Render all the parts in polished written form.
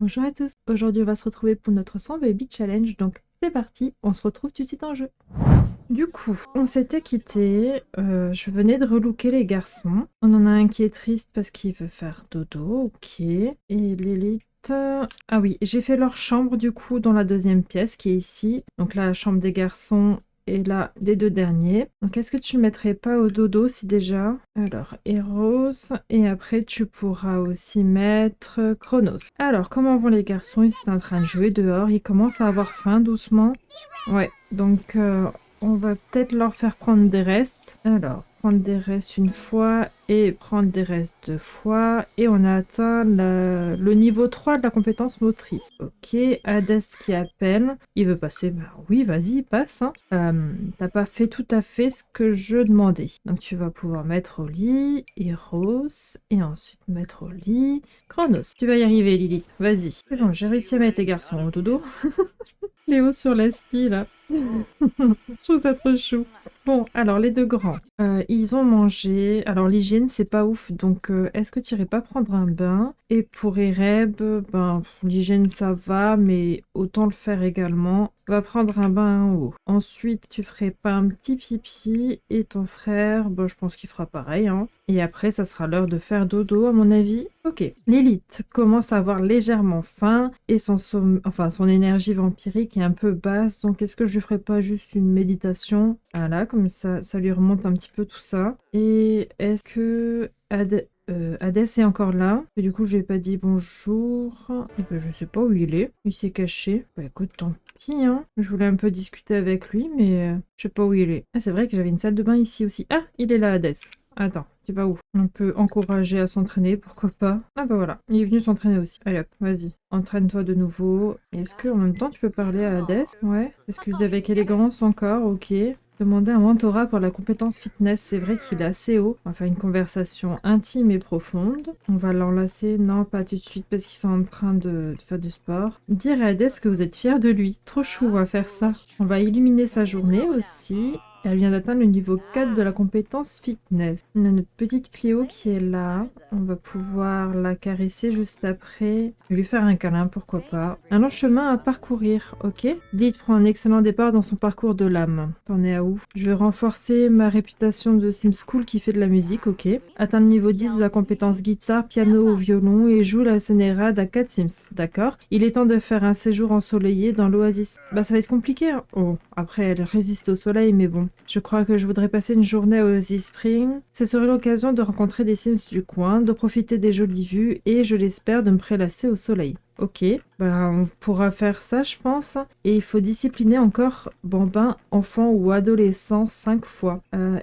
Bonjour à tous, aujourd'hui on va se retrouver pour notre 100 baby challenge, donc c'est parti, on se retrouve tout de suite en jeu. Du coup, on s'était quitté, je venais de relooker les garçons. On en a un qui est triste parce qu'il veut faire dodo, ok. Et l'élite... Ah oui, j'ai fait leur chambre du coup dans la deuxième pièce qui est ici. Donc là, la chambre des garçons et là, des deux derniers. Donc est-ce que tu le mettrais pas au dodo si déjà? Alors, Eros, et après tu pourras aussi mettre Chronos. Alors, comment vont les garçons? Ils sont en train de jouer dehors, ils commencent à avoir faim doucement. Ouais, donc on va peut-être leur faire prendre des restes. Alors, prendre des restes une fois et prendre des restes deux fois. Et on a atteint le niveau 3 de la compétence motrice. Ok, Hades qui appelle. Il veut passer. Bah oui, vas-y, passe. Hein. T'as pas fait tout à fait ce que je demandais. Donc tu vas pouvoir mettre au lit Eros et ensuite mettre au lit Chronos. Tu vas y arriver, Lilith. Vas-y. C'est bon, j'ai réussi à mettre les garçons au dodo. Léo sur l'aspi, là. Je trouve ça trop chou. Bon, alors les deux grands, ils ont mangé. Alors l'hygiène, c'est pas ouf, donc est-ce que tu irais pas prendre un bain? Et pour Ereb, ben l'hygiène ça va, mais autant le faire également. Va prendre un bain en haut. Ensuite, tu ferais pas un petit pipi et ton frère, ben, je pense qu'il fera pareil, hein. Et après, ça sera l'heure de faire dodo, à mon avis. Ok. L'élite commence à avoir légèrement faim et son énergie vampirique est un peu basse. Donc, est-ce que je lui ferais pas juste une méditation? Voilà, comme ça lui remonte un petit peu tout ça. Et est-ce que Hades est encore là? Et du coup, je lui ai pas dit bonjour. Et ben, je sais pas où il est. Il s'est caché. Bah écoute, tant pis, hein. Je voulais un peu discuter avec lui, mais je sais pas où il est. Ah, c'est vrai que j'avais une salle de bain ici aussi. Ah, il est là, Hades. Attends, tu vas où? On peut encourager à s'entraîner, pourquoi pas? Ah bah voilà, il est venu s'entraîner aussi. Allez hop, vas-y, entraîne-toi de nouveau. Est-ce que en même temps tu peux parler à Hades? Ouais, excusez avec élégance encore, ok. Demander un mentorat pour la compétence fitness, c'est vrai qu'il est assez haut. On va faire une conversation intime et profonde. On va l'enlacer, non pas tout de suite parce qu'ils sont en train de faire du sport. Dire à Hades que vous êtes fier de lui, trop chou, on va faire ça. On va illuminer sa journée aussi. Elle vient d'atteindre le niveau 4 de la compétence fitness. On a notre petite Cléo qui est là. On va pouvoir la caresser juste après. Lui faire un câlin, pourquoi pas. Un long chemin à parcourir, ok. Blade prend un excellent départ dans son parcours de l'âme. T'en es à où? Je vais renforcer ma réputation de Sims Cool qui fait de la musique, ok. Atteindre le niveau 10 de la compétence guitare, piano ou violon et joue la scénérade à 4 Sims, d'accord. Il est temps de faire un séjour ensoleillé dans l'oasis. Bah ça va être compliqué, hein. Oh, après elle résiste au soleil, mais bon. Je crois que je voudrais passer une journée à Oasis Spring. Ce serait l'occasion de rencontrer des Sims du coin, de profiter des jolies vues et, je l'espère, de me prélasser au soleil. Ok, bah on pourra faire ça, je pense. Et il faut discipliner encore Bambin, enfant ou adolescent 5 fois.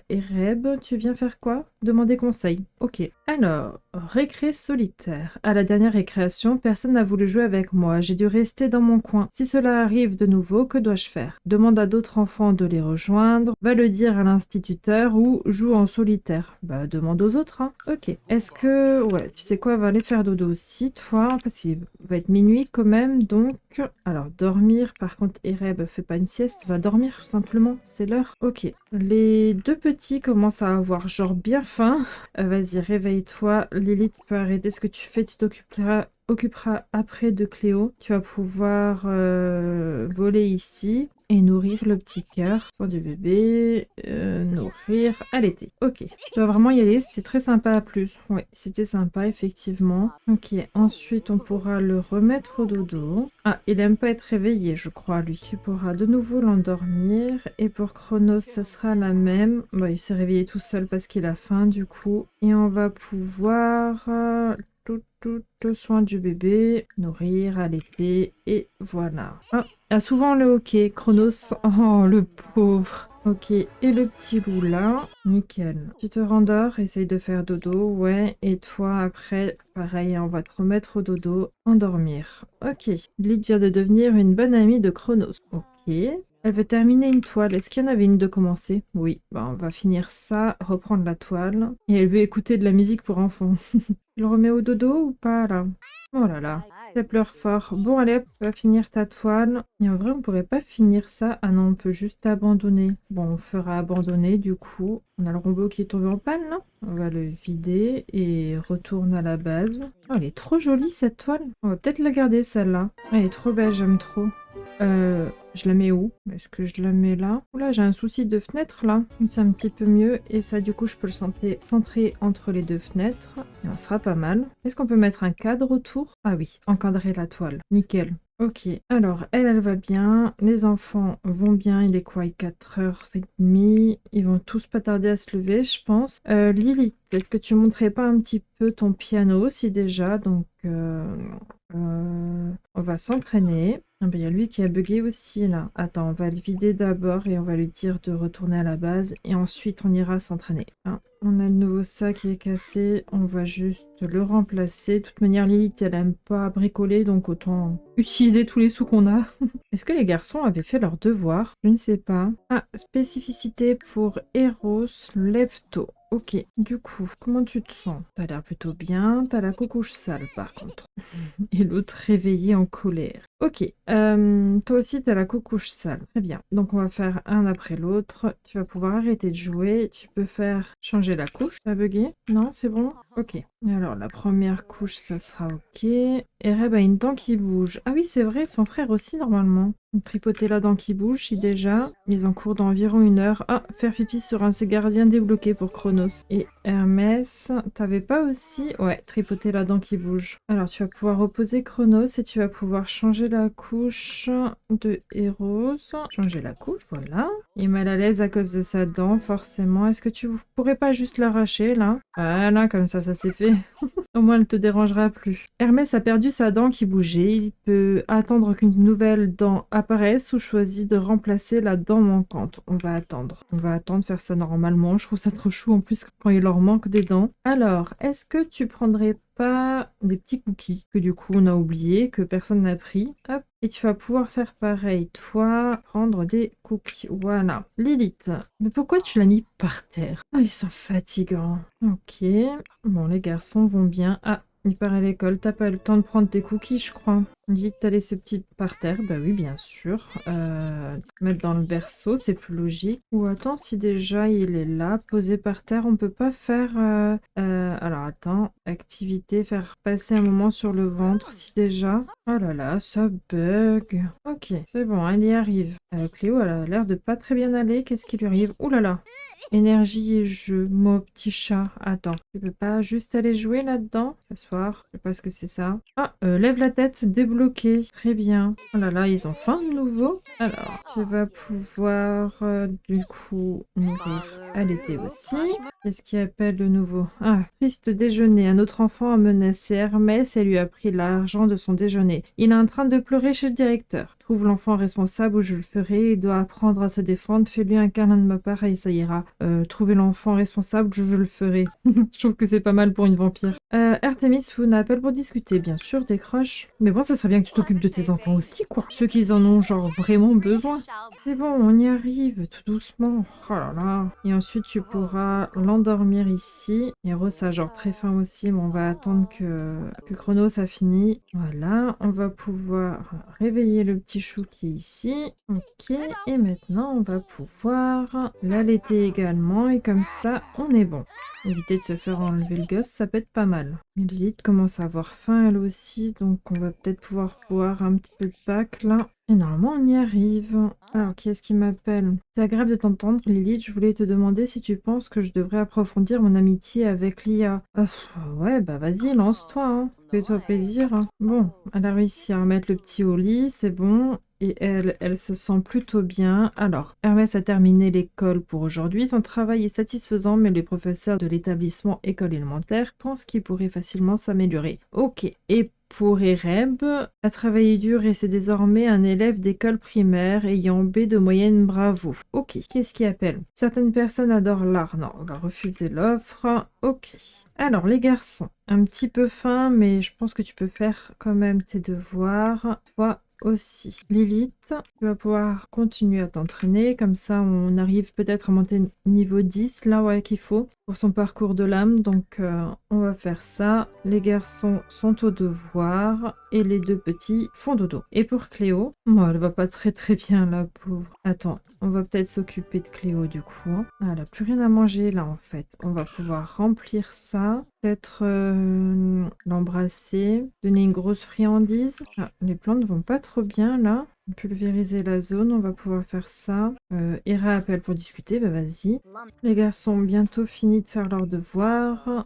Ereb, tu viens faire quoi? Demander conseil. Ok. Alors, récré solitaire. À la dernière récréation, personne n'a voulu jouer avec moi. J'ai dû rester dans mon coin. Si cela arrive de nouveau, que dois-je faire? Demande à d'autres enfants de les rejoindre. Va le dire à l'instituteur ou joue en solitaire. Bah, demande aux autres, hein. Ok. Est-ce que... Ouais, tu sais quoi, va aller faire dodo aussi, toi, parce qu'il va être minuit quand même, donc... Alors, dormir, par contre, Ereb, fais pas une sieste, va dormir, tout simplement, c'est l'heure. Ok. Les deux petits commencent à avoir genre bien faim. Vas-y, réveille-toi. Lilith, tu peux arrêter ce que tu fais, tu t'occuperas après de Cléo. Tu vas pouvoir voler ici et nourrir le petit cœur. Soin du bébé, nourrir, allaiter. Ok, tu vas vraiment y aller, c'était très sympa à plus. Oui, c'était sympa, effectivement. Ok, ensuite on pourra le remettre au dodo. Ah, il aime pas être réveillé, je crois, lui. Tu pourras de nouveau l'endormir. Et pour Chronos, ça sera la même. Bah, il s'est réveillé tout seul parce qu'il a faim, du coup. Et on va pouvoir... tout soin du bébé, nourrir, allaiter, et voilà. Ah, souvent le hockey, Chronos, oh le pauvre. Ok, et le petit loup là, nickel. Tu te rendors, essaye de faire dodo, ouais, et toi après, pareil, on va te remettre au dodo, endormir. Ok, Lyd vient de devenir une bonne amie de Chronos. Ok, Elle veut terminer une toile. Est-ce qu'il y en avait une de commencer? Oui, bah, on va finir ça, reprendre la toile. Et elle veut écouter de la musique pour enfants. Tu le remets au dodo ou pas là? Oh là là, ça pleure fort. Bon allez hop, tu vas finir ta toile. Et en vrai, on pourrait pas finir ça. Ah non, on peut juste abandonner. Bon, on fera abandonner du coup. On a le robot qui est tombé en panne là. On va le vider et retourne à la base. Oh, elle est trop jolie cette toile. On va peut-être la garder celle-là. Elle est trop belle, j'aime trop. Je la mets où? Est-ce que je la mets là? Oula, j'ai un souci de fenêtre là. C'est un petit peu mieux. Et ça, du coup, je peux le centrer entre les deux fenêtres. Et on sera pas mal. Est-ce qu'on peut mettre un cadre autour? Ah oui, encadrer la toile. Nickel. Ok, alors elle va bien, les enfants vont bien, il est quoi, il est 4h30, ils vont tous pas tarder à se lever, je pense. Lily, est-ce que tu montrais pas un petit peu ton piano aussi déjà? Donc, on va s'entraîner. Ah ben, il y a lui qui a bugué aussi là. Attends, on va le vider d'abord et on va lui dire de retourner à la base et ensuite on ira s'entraîner. Hein. On a de nouveau ça qui est cassé, on va juste le remplacer. De toute manière, Lilith, elle aime pas bricoler, donc autant utiliser tous les sous qu'on a. Est-ce que les garçons avaient fait leur devoir? Je ne sais pas. Ah, spécificité pour Eros, lève tôt. Ok, du coup, comment tu te sens? T'as l'air plutôt bien, t'as la coucouche sale par contre. Et l'autre réveillé en colère. Ok, toi aussi t'as la coucouche sale. Très bien. Donc on va faire un après l'autre. Tu vas pouvoir arrêter de jouer. Tu peux faire changer la couche. Ça a bugué? Non, c'est bon? Ok. Et alors la première couche, ça sera ok. Ereb a une dent qui bouge. Ah oui, c'est vrai, son frère aussi normalement. Tripoter la dent qui bouge, si déjà. Ils en cours d'environ 1 heure. Ah, faire pipi sur un de ses gardiens débloqué pour Chronos. Et Hermès, t'avais pas aussi... Ouais, tripoter la dent qui bouge. Alors, tu vas pouvoir reposer Chronos et tu vas pouvoir changer la couche de Eros. Changer la couche, voilà. Il est mal à l'aise à cause de sa dent, forcément. Est-ce que tu pourrais pas juste l'arracher, là? Voilà, comme ça c'est fait. Au moins, elle ne te dérangera plus. Hermès a perdu sa dent qui bougeait. Il peut attendre qu'une nouvelle dent apparaisse ou choisit de remplacer la dent manquante. On va attendre. On va attendre, faire ça normalement. Je trouve ça trop chou en plus quand il leur manque des dents. Alors, est-ce que tu prendrais pas des petits cookies que du coup on a oublié, que personne n'a pris? Hop. Et tu vas pouvoir faire pareil. Toi, prendre des cookies. Voilà. Lilith, mais pourquoi tu l'as mis par terre? Ah, ils sont fatigants. Ok. Bon, les garçons vont bien. Ah, il part à l'école. T'as pas eu le temps de prendre tes cookies, je crois. Dit t'as laissé ce petit par terre. Bah oui, bien sûr. Mettre dans le berceau, c'est plus logique. Ou attends, si déjà il est là, posé par terre, on peut pas faire... alors attends, activité, faire passer un moment sur le ventre, si déjà... Oh là là, ça bug. Ok, c'est bon, elle y arrive. Cléo, elle a l'air de pas très bien aller. Qu'est-ce qui lui arrive? Ouh là là. Énergie et jeu, mon petit chat. Attends, tu peux pas juste aller jouer là-dedans? S'asseoir, je sais pas ce que c'est ça. Ah, lève la tête, débloqué. Très bien. Oh là là, ils ont faim de nouveau. Alors, tu vas pouvoir du coup nourrir allaiter aussi. Qu'est-ce qui appelle le nouveau? Ah, triste déjeuner. Un autre enfant a menacé Hermès et lui a pris l'argent de son déjeuner. Il est en train de pleurer chez le directeur. Trouve l'enfant responsable ou je le ferai. Il doit apprendre à se défendre. Fais-lui un câlin de ma part et ça ira. Trouver l'enfant responsable, je le ferai. Je trouve que c'est pas mal pour une vampire. Artemis vous appelle pour discuter, bien sûr, décroche. Mais bon, ça serait bien que tu t'occupes de tes enfants aussi, quoi. Ceux qui en ont, genre, vraiment besoin. C'est bon, on y arrive, tout doucement. Oh là là. Et ensuite, tu pourras l'endormir ici. Et Rose a genre très faim aussi, mais on va attendre que Chronos a fini. Voilà, on va pouvoir réveiller le petit chou qui est ici. Ok, et maintenant, on va pouvoir l'allaiter également. Et comme ça, on est bon. Éviter de se faire enlever le gosse, ça peut être pas mal. Lilith commence à avoir faim elle aussi, donc on va peut-être pouvoir boire un petit peu de Pâques là. Et normalement on y arrive. Alors qui est-ce qui m'appelle? C'est agréable de t'entendre Lilith, je voulais te demander si tu penses que je devrais approfondir mon amitié avec Lia. Ouais bah vas-y lance-toi, hein. Fais-toi plaisir. Hein. Bon, elle a réussi à remettre le petit au lit, c'est bon. Et elle se sent plutôt bien. Alors, Hermès a terminé l'école pour aujourd'hui. Son travail est satisfaisant, mais les professeurs de l'établissement école élémentaire pensent qu'il pourrait facilement s'améliorer. Ok. Et pour Ereb, a travaillé dur et c'est désormais un élève d'école primaire ayant B de moyenne bravo. Ok. Qu'est-ce qui appelle? Certaines personnes adorent l'art. Non, on va refuser l'offre. Ok. Alors, les garçons, un petit peu faim, mais je pense que tu peux faire quand même tes devoirs. Toi, aussi. Lilith, tu vas pouvoir continuer à t'entraîner. Comme ça, on arrive peut-être à monter niveau 10, là, ouais, qu'il faut, pour son parcours de l'âme. Donc, on va faire ça. Les garçons sont au devoir et les deux petits font dodo. Et pour Cléo, moi, elle va pas très très bien, la pauvre. Attends, on va peut-être s'occuper de Cléo du coup. Hein. Ah, elle a plus rien à manger là en fait. On va pouvoir remplir ça. Peut-être l'embrasser, donner une grosse friandise. Ah, les plantes vont pas trop bien là. Pulvériser la zone, on va pouvoir faire ça. Hera appelle pour discuter, bah vas-y. Les garçons ont bientôt fini de faire leurs devoirs.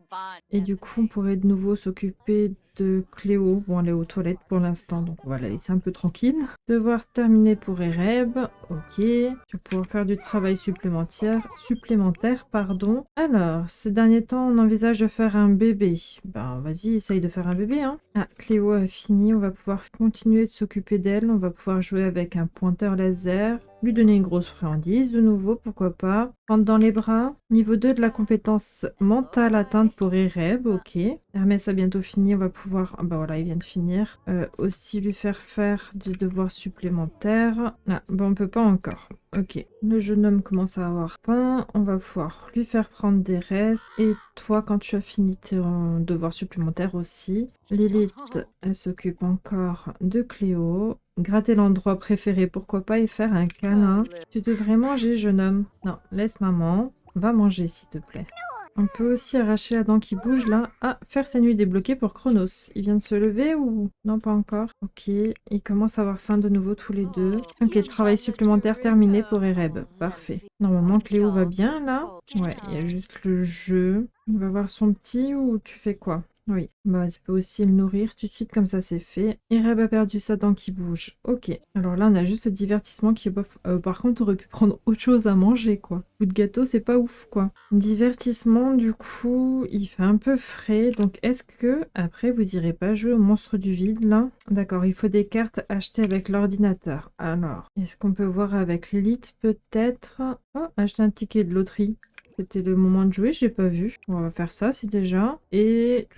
Et du coup, on pourrait de nouveau s'occuper de Cléo. Bon, elle est aux toilettes pour l'instant, donc on va la laisser un peu tranquille. Devoir terminer pour Ereb. Ok. Tu vas pouvoir faire du travail supplémentaire, pardon. Alors, ces derniers temps, on envisage de faire un bébé. Ben, vas-y, essaye de faire un bébé, hein. Ah, Cléo a fini. On va pouvoir continuer de s'occuper d'elle. On va pouvoir jouer avec un pointeur laser. Lui donner une grosse friandise de nouveau, pourquoi pas. Prendre dans les bras. Niveau 2 de la compétence mentale atteinte pour Ereb, ok. Hermès a bientôt fini, on va pouvoir... Ah bah voilà, il vient de finir. Aussi lui faire du devoir supplémentaire. Ah, bon, on peut pas encore. Ok, le jeune homme commence à avoir faim. On va pouvoir lui faire prendre des restes. Et toi, quand tu as fini ton devoir supplémentaire aussi. Lilith, elle s'occupe encore de Cléo. Gratter l'endroit préféré, pourquoi pas, et faire un câlin. Tu devrais manger, jeune homme. Non, laisse maman. Va manger, s'il te plaît. On peut aussi arracher la dent qui bouge, là. Ah, faire sa nuit débloquée pour Chronos. Il vient de se lever ou... Non, pas encore. Ok, ils commencent à avoir faim de nouveau tous les deux. Ok, travail supplémentaire terminé pour Ereb. Parfait. Normalement, Cléo va bien, là. Ouais, il y a juste le jeu. On va voir son petit ou tu fais quoi? Oui, bah ça peut aussi le nourrir tout de suite comme ça c'est fait. Ereb a perdu sa dent qui bouge. Ok, alors là on a juste le divertissement qui est bof. Par contre on aurait pu prendre autre chose à manger quoi. Bout de gâteau c'est pas ouf quoi. Divertissement du coup il fait un peu frais. Donc est-ce que après vous irez pas jouer au monstre du vide là? D'accord, il faut des cartes achetées avec l'ordinateur. Alors, est-ce qu'on peut voir avec Lilith peut-être? Oh, acheter un ticket de loterie. C'était le moment de jouer, j'ai pas vu. On va faire ça, c'est déjà. Et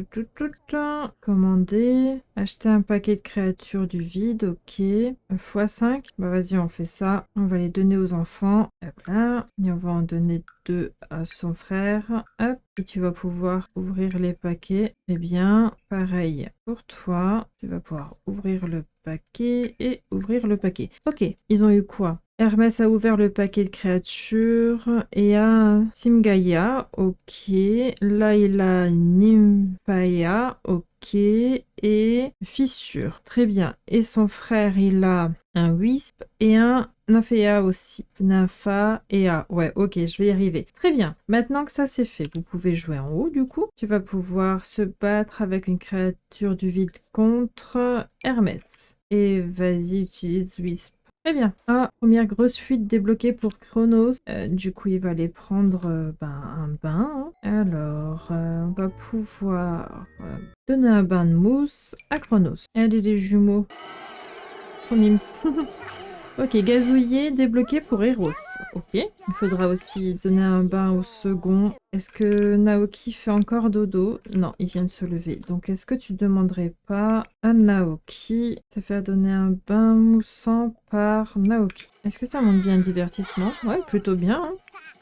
commander. Acheter un paquet de créatures du vide, ok. x5. Bah vas-y, on fait ça. On va les donner aux enfants. Hop là. Et on va en donner 2 à son frère. Hop. Et tu vas pouvoir ouvrir les paquets. Eh bien, pareil pour toi. Tu vas pouvoir ouvrir le paquet et ouvrir le paquet. Ok, ils ont eu quoi? Hermès a ouvert le paquet de créatures et a Simgaia, ok. Là, il a Nymphaea, ok. Et Fissure, très bien. Et son frère, il a un Wisp et un Nymphaea aussi. Nymphaea, ouais, ok, je vais y arriver. Très bien, maintenant que ça c'est fait, vous pouvez jouer en haut du coup. Tu vas pouvoir se battre avec une créature du vide contre Hermès. Et vas-y, utilise Wisp. Très bien. Ah, première grosse fuite débloquée pour Chronos. Du coup, il va aller prendre un bain. Hein. Alors, on va pouvoir donner un bain de mousse à Chronos. Allez, les jumeaux. Trop mimes. Ok, gazouiller débloqué pour Eros. Ok, il faudra aussi donner un bain au second. Est-ce que Naoki fait encore dodo? Non, il vient de se lever. Donc, est-ce que tu demanderais pas à Naoki de faire donner un bain moussant par Naoki? Est-ce que ça montre bien le divertissement? Ouais, plutôt bien. Hein.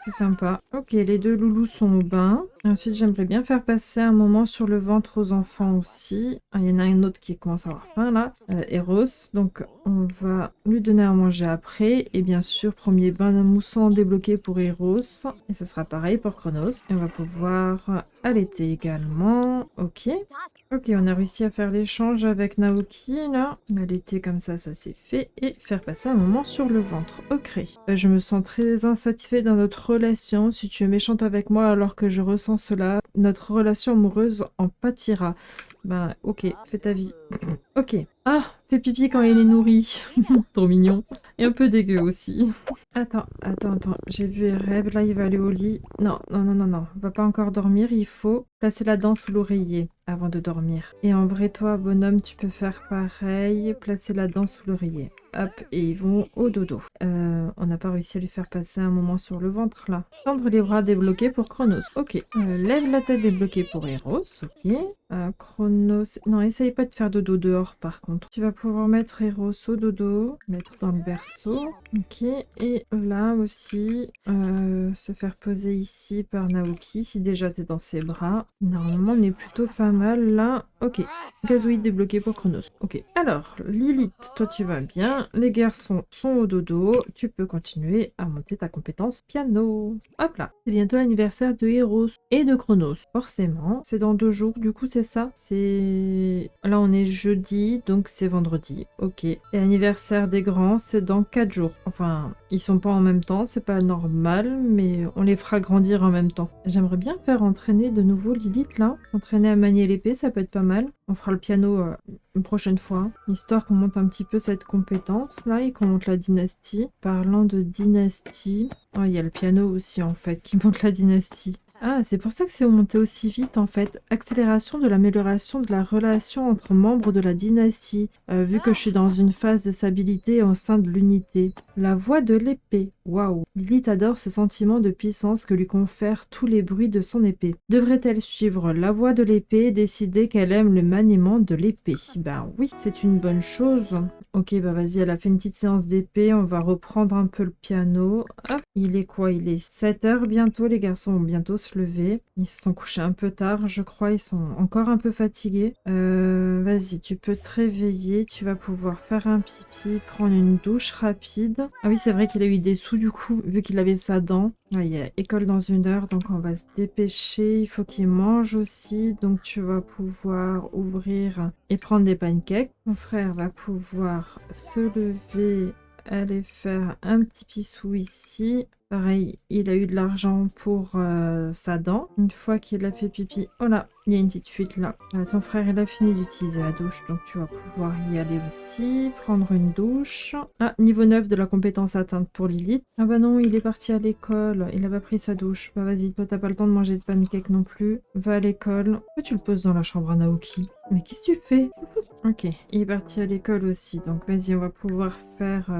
C'est sympa. Ok, les deux loulous sont au bain. Ensuite, j'aimerais bien faire passer un moment sur le ventre aux enfants aussi. Ah, il y en a un autre qui commence à avoir faim là. Eros. Donc, on va lui donner à manger après. Et bien sûr, premier bain moussant débloqué pour Eros. Et ça sera pareil pour Chronos. Et on va pouvoir allaiter également. Ok. Ok, on a réussi à faire l'échange avec Naoki là. Allaiter comme ça c'est fait. Et faire passer un moment sur le ventre. Ok. Je me sens très insatisfait dans notre relation. Si tu es méchante avec moi alors que je ressens cela, notre relation amoureuse en pâtira. Ben, ok, fais ta vie. Ok. Ah, fait pipi quand il est nourri. Trop mignon. Et un peu dégueu aussi. Attends. J'ai vu Rêve, là, il va aller au lit. Non. On va pas encore dormir. Il faut placer la dent sous l'oreiller avant de dormir. Et en vrai, toi, bonhomme, tu peux faire pareil. Placer la dent sous l'oreiller. hop, et ils vont au dodo. On n'a pas réussi à lui faire passer un moment sur le ventre là. Tendre les bras débloqués pour Chronos. Ok. Lève la tête débloquée pour Eros. Ok. Chronos. Non, essaye pas de faire dodo dehors par contre. Tu vas pouvoir mettre Eros au dodo. Mettre dans le berceau. Ok. Et là aussi, se faire poser ici par Naoki. Si déjà t'es dans ses bras. Normalement, on est plutôt pas mal là. Ok. Gazouille débloqué pour Chronos. Ok. Alors, Lilith, toi tu vas bien. Les garçons sont au dodo. Tu peux continuer à monter ta compétence piano. Hop là. C'est bientôt l'anniversaire de Eros et de Chronos. Forcément. C'est dans 2 jours. Du coup, c'est ça. C'est... Là, on est jeudi, donc c'est vendredi. Ok. Et l'anniversaire des grands, c'est dans 4 jours. Enfin, ils sont pas en même temps. C'est pas normal, mais on les fera grandir en même temps. J'aimerais bien faire entraîner de nouveau Lilith là. Entraîner à manier l'épée, ça peut être pas mal. On fera le piano une prochaine fois, histoire qu'on monte un petit peu cette compétence là et qu'on monte la dynastie. Parlant de dynastie, oh, il y a le piano aussi en fait qui monte la dynastie. Ah, c'est pour ça que c'est monté aussi vite en fait. Accélération de l'amélioration de la relation entre membres de la dynastie, vu que je suis dans une phase de stabilité au sein de l'unité. La voix de l'épée. Waouh. Lilith adore ce sentiment de puissance que lui confèrent tous les bruits de son épée. Devrait-elle suivre la voix de l'épée et décider qu'elle aime le maniement de l'épée? Ben oui, c'est une bonne chose. Ok, bah vas-y, elle a fait une petite séance d'épée. On va reprendre un peu le piano. Hop, il est quoi? Il est 7 h bientôt. Les garçons vont bientôt se lever. Ils se sont couchés un peu tard, je crois. Ils sont encore un peu fatigués. Vas-y, tu peux te réveiller. Tu vas pouvoir faire un pipi, prendre une douche rapide. Ah oui, c'est vrai qu'il a eu des sous du coup, vu qu'il avait sa dent. Ouais, il y a école dans 1 heure, donc on va se dépêcher. Il faut qu'il mange aussi. Donc tu vas pouvoir ouvrir et prendre des pancakes. Mon frère va pouvoir se lever, aller faire un petit pissou ici. Pareil, il a eu de l'argent pour sa dent. Une fois qu'il a fait pipi, oh là, il y a une petite fuite là. Ton frère, il a fini d'utiliser la douche, donc tu vas pouvoir y aller aussi. Prendre une douche. Ah, niveau 9 de la compétence atteinte pour Lilith. Ah bah non, il est parti à l'école. Il a pas pris sa douche. Bah vas-y, toi, t'as pas le temps de manger de pancake non plus. Va à l'école. Pourquoi tu le poses dans la chambre à Naoki? Mais qu'est-ce que tu fais? Ok, il est parti à l'école aussi, donc vas-y, on va pouvoir faire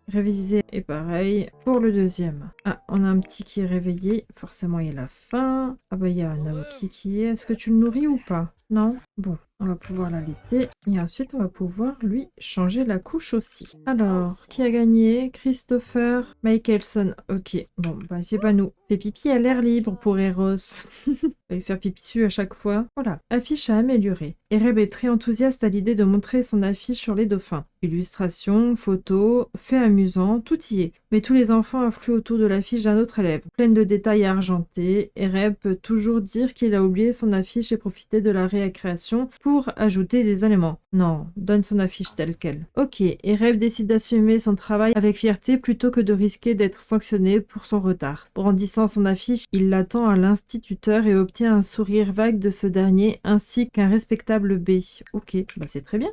réviser. Et pareil pour le deuxième. Ah, on a un petit qui est réveillé, forcément il a faim. Ah bah il y a Naoki qui est. Est-ce que tu le nourris ou pas? Non? Bon, on va pouvoir l'allaiter. Et ensuite, on va pouvoir lui changer la couche aussi. Alors, qui a gagné? Christopher Michelson. Ok, bon, bah c'est pas nous. Fait pipi à l'air libre pour Eros. Va lui faire pipi dessus à chaque fois. Voilà, affiche à améliorer. Ereb est très enthousiaste à l'idée de montrer son affiche sur les dauphins. Illustrations, photos, faits amusants, tout y est. Mais tous les enfants affluent autour de l'affiche d'un autre élève. Pleine de détails argentés, Ereb peut toujours dire qu'il a oublié son affiche et profiter de la récréation pour ajouter des éléments. Non, donne son affiche telle quelle. Ok, Ereb décide d'assumer son travail avec fierté plutôt que de risquer d'être sanctionné pour son retard. Brandissant son affiche, il l'attend à l'instituteur et obtient un sourire vague de ce dernier ainsi qu'un respectable B. Ok, bah c'est très bien.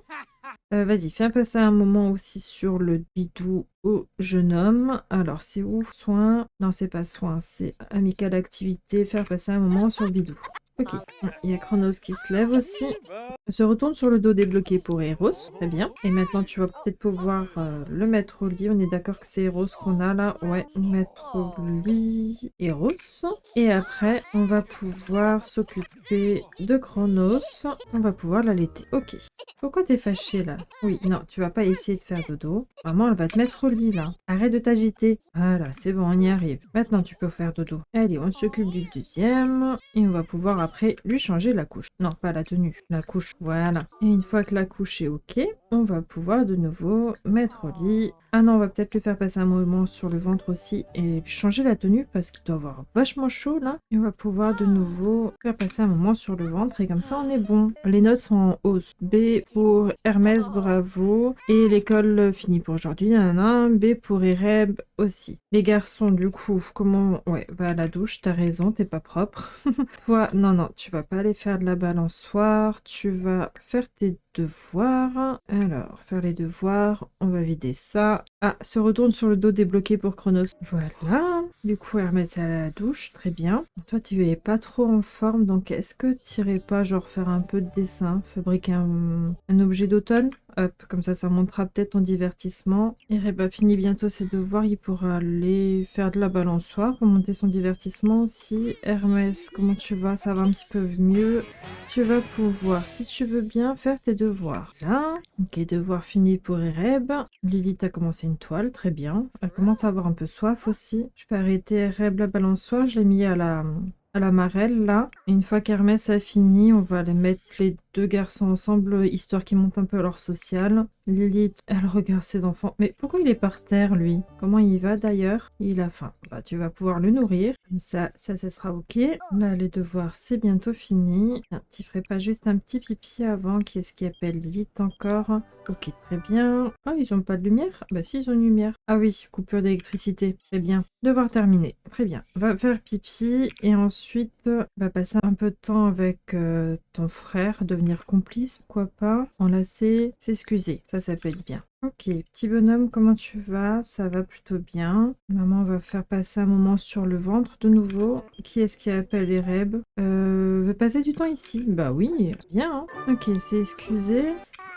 Vas-y, fais passer un moment aussi sur le bidou au jeune homme. Alors, c'est où? Soin? Non, c'est pas soin, c'est amical activité. Faire passer un moment sur le bidou. Ok, il y a Chronos qui se lève aussi. Se retourne sur le dos débloqué pour Eros. Très bien. Et maintenant, tu vas peut-être pouvoir le mettre au lit. On est d'accord que c'est Eros qu'on a là. Ouais, mettre au lit Eros. Et après, on va pouvoir s'occuper de Chronos. On va pouvoir l'allaiter. Ok. Pourquoi t'es fâché là? Oui, non, tu vas pas essayer de faire dodo. Maman, elle va te mettre au lit là. Arrête de t'agiter. Voilà, c'est bon, on y arrive. Maintenant, tu peux faire dodo. Allez, on s'occupe du deuxième. Et on va pouvoir après lui changer la couche. Non, pas la tenue, la couche. Voilà. Et une fois que la couche est ok, on va pouvoir de nouveau mettre au lit. Ah non, on va peut-être lui faire passer un moment sur le ventre aussi et changer la tenue parce qu'il doit avoir vachement chaud là. Et on va pouvoir de nouveau faire passer un moment sur le ventre et comme ça on est bon. Les notes sont en hausse. B pour Hermès, bravo. Et l'école finit pour aujourd'hui. Nanana. B pour Ereb aussi. Les garçons, du coup, comment... Ouais, va à la douche, t'as raison, t'es pas propre. Toi, non, non, tu vas pas aller faire de la balançoire. Tu vas faire tes devoirs. Alors, faire les devoirs, on va vider ça. Ah, se retourne sur le dos débloqué pour Chronos. Voilà. Du coup, Hermès est à la douche, très bien. Toi, tu es pas trop en forme, donc est-ce que tu irais pas, genre, faire un peu de dessin, fabriquer un objet d'automne? Hop, comme ça montrera peut-être ton divertissement. Et Reb a fini bientôt ses devoirs, il pourra aller faire de la balançoire pour monter son divertissement aussi. Hermès, comment tu vas? Ça va un petit peu mieux. Tu vas pouvoir, si tu veux bien, faire tes devoirs. Là, ok, devoir fini pour Ereb. Lily, t'as commencé une toile, très bien. Elle commence à avoir un peu soif aussi. Je peux arrêter Ereb la balançoire, je l'ai mis à la marelle là. Et une fois qu'Hermès a fini, on va les mettre les deux garçons ensemble, histoire qu'ils montent un peu leur social. Lilith, elle regarde ses enfants. Mais pourquoi il est par terre, lui? Comment il va d'ailleurs? Il a faim. Bah, tu vas pouvoir le nourrir. Comme ça sera ok. Là, les devoirs, c'est bientôt fini. Tiens, tu ferais pas juste un petit pipi avant? Qui est-ce qui appelle Lilith encore? Ok, très bien. Ah, ils ont pas de lumière? Bah si, ils ont une lumière. Ah oui, coupure d'électricité. Très bien. Devoir terminé. Très bien. Va faire pipi et ensuite va passer un peu de temps avec ton frère, devenir complice, pourquoi pas. Enlacer, s'excuser. Ça peut être bien. Ok, petit bonhomme, comment tu vas? Ça va plutôt bien. Maman va faire passer un moment sur le ventre de nouveau. Qui est-ce qui appelle Ereb? Veut passer du temps ici? Bah oui, bien. Hein. Ok, c'est excusé.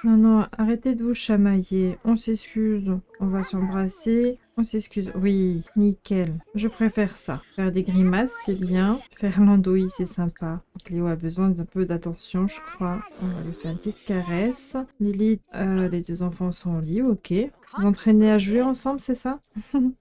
Non, non, arrêtez de vous chamailler. On s'excuse. On va s'embrasser. On s'excuse. Oui, nickel. Je préfère ça. Faire des grimaces, c'est bien. Faire l'andouille, c'est sympa. Cléo a besoin d'un peu d'attention, je crois. On va lui faire une petite caresse. Lily, les deux enfants sont au lit, ok. Vous entraînez à jouer ensemble, c'est ça?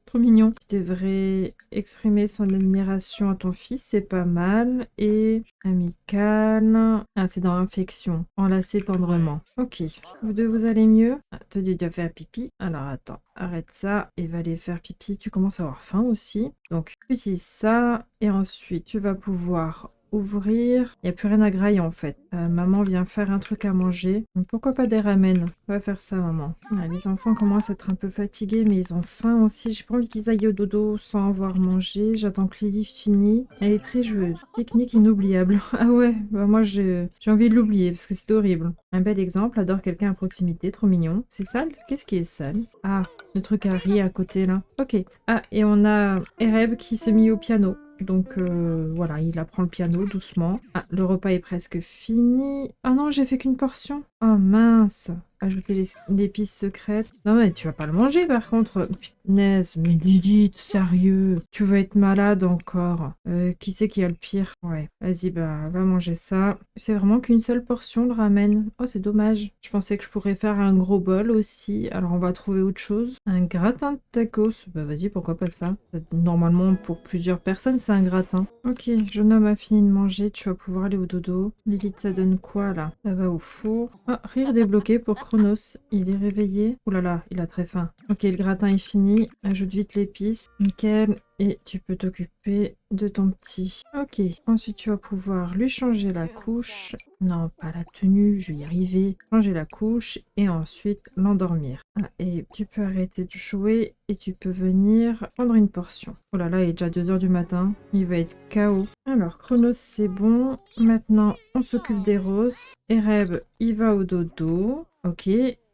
Trop mignon. Tu devrais exprimer son admiration à ton fils, c'est pas mal. Et amical. Ah, c'est dans infection. Enlacer tendrement. Ok. Vous deux, vous allez mieux? Ah, te dis de faire pipi. Alors attends, arrête ça et va aller faire pipi. Tu commences à avoir faim aussi. Donc, utilise ça. Et ensuite, tu vas pouvoir ouvrir. Il n'y a plus rien à grailler en fait. Maman vient faire un truc à manger. Donc, pourquoi pas des ramen? On va faire ça, maman. Ah, les enfants commencent à être un peu fatigués, mais ils ont faim aussi. J'ai pas envie qu'ils aillent au dodo sans avoir mangé. J'attends que Lily finisse. Elle est très joueuse. Technique inoubliable. Ah ouais, bah moi j'ai envie de l'oublier parce que c'est horrible. Un bel exemple, adore quelqu'un à proximité, trop mignon. C'est sale? Qu'est-ce qui est sale? Ah, le truc à riz à côté là. Ok. Ah, et on a Ereb qui s'est mis au piano. Donc voilà, il apprend le piano doucement. Ah, le repas est presque fini. Ah non, j'ai fait qu'une portion. Oh mince. Ajouter l'épice secrète. Non mais tu vas pas le manger par contre. Punaise, mais Lilith, sérieux. Tu vas être malade encore. Qui c'est qui a le pire? Ouais, vas-y, bah va manger ça. C'est vraiment qu'une seule portion le ramen. Oh, c'est dommage. Je pensais que je pourrais faire un gros bol aussi. Alors on va trouver autre chose. Un gratin de tacos. Bah vas-y, pourquoi pas ça? Normalement, pour plusieurs personnes, c'est un gratin. Ok, jeune homme a fini de manger. Tu vas pouvoir aller au dodo. Lilith, ça donne quoi là? Ça va au four. Ah, rire débloqué pour Chronos. Il est réveillé. Oh là là, il a très faim. Ok, le gratin est fini. Ajoute vite l'épice. Nickel. Et tu peux t'occuper de ton petit. Ok. Ensuite, tu vas pouvoir lui changer la couche. Non, pas la tenue, je vais y arriver. Changer la couche et ensuite l'endormir. Ah, et tu peux arrêter de jouer et tu peux venir prendre une portion. Oh là là, il est déjà 2 h du matin. Il va être KO. Alors, Chronos, c'est bon. Maintenant, on s'occupe des roses. Ereb, il va au dodo. Ok.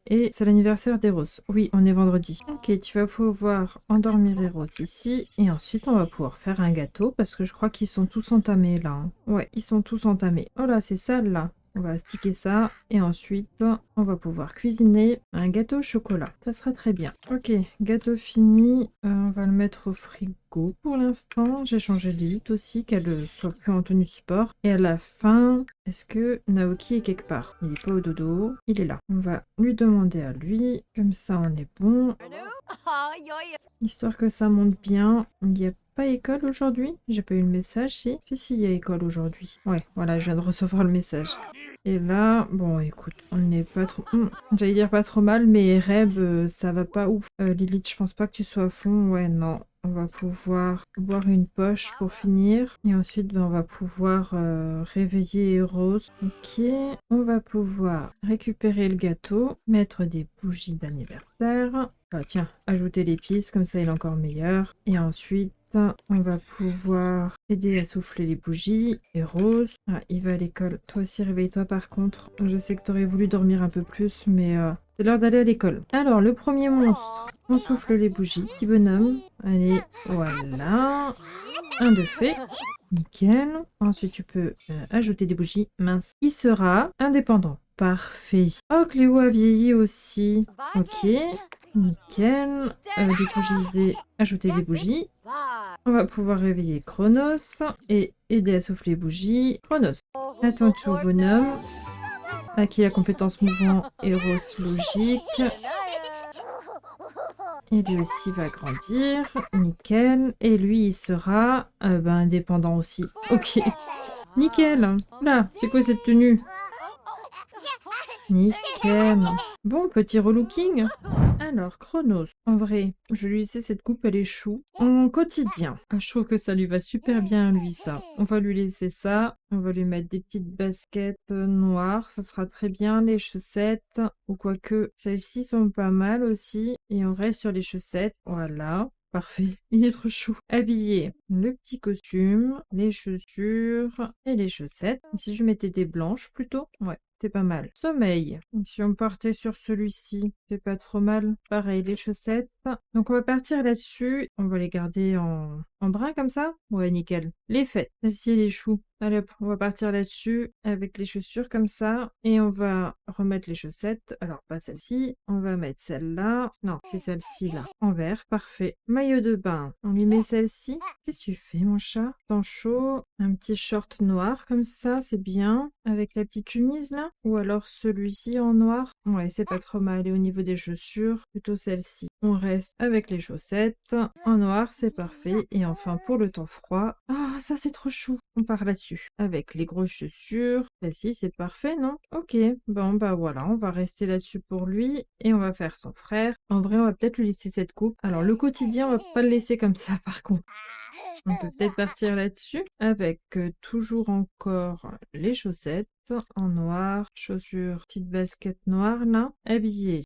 Et c'est l'anniversaire d'Eros. Oui, on est vendredi. Ok, tu vas pouvoir endormir Eros ici. Et ensuite, on va pouvoir faire un gâteau. Parce que je crois qu'ils sont tous entamés là. Hein. Ouais, ils sont tous entamés. Oh là, c'est sale là. On va sticker ça. Et ensuite, on va pouvoir cuisiner un gâteau au chocolat. Ça sera très bien. Ok, gâteau fini. On va le mettre au frigo pour l'instant. J'ai changé de lit aussi, qu'elle ne soit plus en tenue de sport. Et à la fin, est-ce que Naoki est quelque part? Il n'est pas au dodo. Il est là. On va lui demander à lui. Comme ça, on est bon. Histoire que ça monte bien. Il n'y a pas école aujourd'hui? J'ai pas eu le message, si? Si, il y a école aujourd'hui. Ouais, voilà, je viens de recevoir le message. Et là, bon, écoute, on n'est pas trop... j'allais dire pas trop mal, mais Reb, ça va pas ouf. Lilith, je pense pas que tu sois à fond. Ouais, non. On va pouvoir boire une poche pour finir. Et ensuite, ben, on va pouvoir réveiller Rose. Ok. On va pouvoir récupérer le gâteau, mettre des bougies d'anniversaire. Ah, tiens, ajouter l'épice, comme ça il est encore meilleur. Et ensuite, on va pouvoir aider à souffler les bougies. Et Rose, ah, il va à l'école. Toi aussi, réveille-toi par contre. Je sais que tu aurais voulu dormir un peu plus, mais c'est l'heure d'aller à l'école. Alors, le premier monstre, on souffle les bougies. Petit bonhomme. Allez, voilà. Un de fait. Nickel. Ensuite, tu peux ajouter des bougies. Mince. Il sera indépendant. parfait. Oh, Cléo a vieilli aussi. Ok, nickel. Du coup, je vais ajouter des bougies. On va pouvoir réveiller Chronos et aider à souffler les bougies. Chronos, à ton tour, bonhomme. Acquis la compétence mouvement Eros logique. Et lui aussi va grandir. Nickel. Et lui, il sera indépendant aussi. Ok. Nickel. Là, c'est quoi cette tenue? Nickel. Bon, petit relooking. Alors, Chronos, en vrai, je lui laisser cette coupe, elle est chou. En quotidien, je trouve que ça lui va super bien à lui, ça. On va lui laisser ça. On va lui mettre des petites baskets noires. Ça sera très bien. Les chaussettes, ou quoique, celles-ci sont pas mal aussi. Et on reste sur les chaussettes. Voilà. Parfait, il est trop chou. Habillé, le petit costume, les chaussures et les chaussettes. Si je mettais des blanches plutôt, ouais. C'est pas mal. Sommeil. Si on partait sur celui-ci, c'est pas trop mal. Pareil, les chaussettes. Donc on va partir là-dessus. On va les garder en brun comme ça. Ouais, nickel. Les fêtes. Celle-ci, les choux. Allez hop, on va partir là-dessus avec les chaussures comme ça. Et on va remettre les chaussettes. Alors, pas celle-ci. On va mettre celle-là. Non, c'est celle-ci là. En vert, parfait. Maillot de bain. On lui met celle-ci. Qu'est-ce que tu fais, mon chat? Temps chaud. Un petit short noir comme ça, c'est bien. Avec la petite chemise là. Ou alors celui-ci en noir. Ouais, c'est pas trop mal. Et au niveau des chaussures, plutôt celle-ci. On reste avec les chaussettes. En noir, c'est parfait. Et enfin, pour le temps froid. Ah, ça c'est trop chou. On part là-dessus. Avec les grosses chaussures. Celle-ci, c'est parfait, non? Ok. Bon, bah voilà, on va rester là-dessus pour lui. Et on va faire son frère. En vrai, on va peut-être lui laisser cette coupe. Alors, le quotidien, on va pas le laisser comme ça, par contre. On peut peut-être partir là-dessus avec toujours encore les chaussettes en noir, chaussures, petite basket noire là, habillé.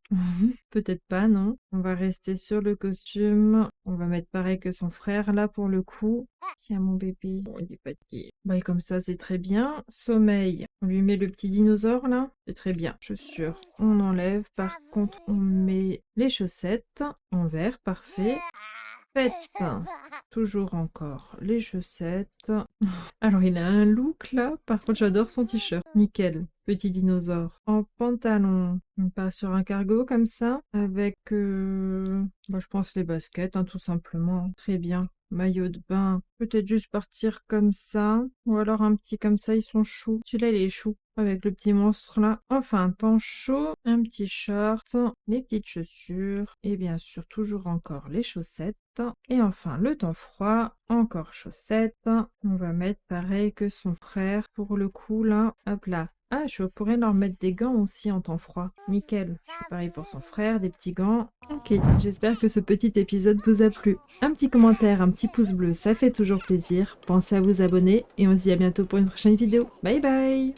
Peut-être pas, non. On va rester sur le costume. On va mettre pareil que son frère là pour le coup. Tiens mon bébé, oh, il est fatigué. Bah et comme ça c'est très bien. Sommeil, on lui met le petit dinosaure là, c'est très bien. Chaussures, on enlève. Par contre on met les chaussettes en vert, parfait. Faites toujours encore les chaussettes. Alors il a un look là, par contre j'adore son t-shirt. Nickel, petit dinosaure. En pantalon, on part sur un cargo comme ça, avec, je pense les baskets, hein, tout simplement. Très bien. Maillot de bain, peut-être juste partir comme ça, ou alors un petit comme ça, ils sont choux. Celui-là il est chou, avec le petit monstre là. Enfin, un temps chaud, un petit short, les petites chaussures, et bien sûr toujours encore les chaussettes. Et enfin le temps froid, encore chaussettes. On va mettre pareil que son frère pour le coup là. Hop là. Ah, je pourrais leur mettre des gants aussi en temps froid. Nickel. Je fais pareil pour son frère, des petits gants. Ok, j'espère que ce petit épisode vous a plu. Un petit commentaire, un petit pouce bleu, ça fait toujours plaisir. Pensez à vous abonner et on se dit à bientôt pour une prochaine vidéo. Bye bye!